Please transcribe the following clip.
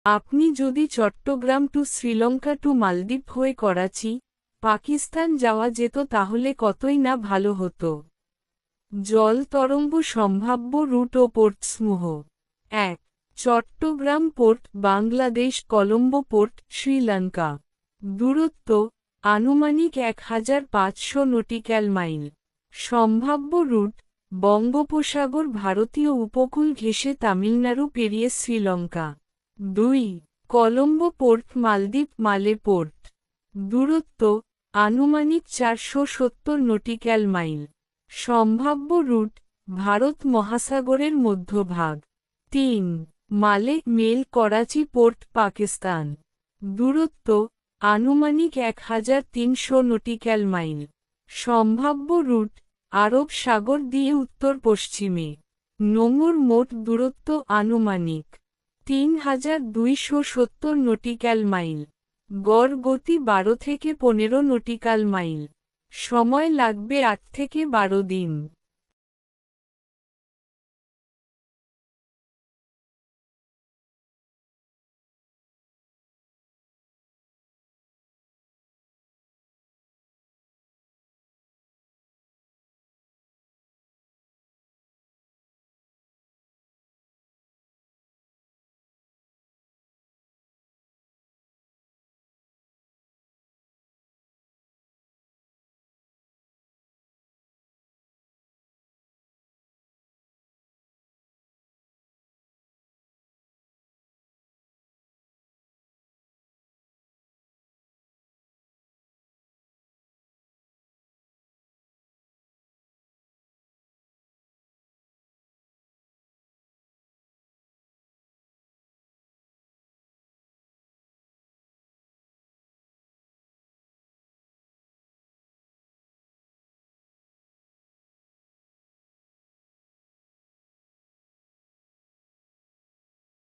আপনি যদি Chittagong two Sri Lanka two মালদ্বীপ হয়ে করাচি, পাকিস্তান যাওয়া যেত তাহলে কতই না ভালো হতো। জল তরঙ্গ সম্ভাব্য রুট ও পোর্টসমূহ। ১. Chattogram port Bangladesh, Colombo port Sri Lanka. দূরত্ব আনুমানিক 1500 নটিক্যাল মাইল। সম্ভাব্য রুট বঙ্গোপসাগর, ভারতীয় উপকূল ঘেঁষে তামিলনাড়ু পেরিয়ে শ্রীলঙ্কা। ২. কলম্বো পোর্ট মালদ্বীপ, মালে পোর্ট। দূরত্ব আনুমানিক 470 নটিক্যাল মাইল। সম্ভাব্য রুট ভারত মহাসাগরের মধ্যভাগ। ৩. মালে মেল, করাচি পোর্ট পাকিস্তান। দূরত্ব আনুমানিক 1300 নটিক্যাল মাইল। সম্ভাব্য রুট আরব সাগর দিয়ে উত্তর পশ্চিমে। নোঙর মোট দূরত্ব আনুমানিক 3270 নটিক্যাল মাইল। গড় গতি 12 থেকে 15 নটিক্যাল মাইল। সময় লাগবে 8 থেকে 12 দিন।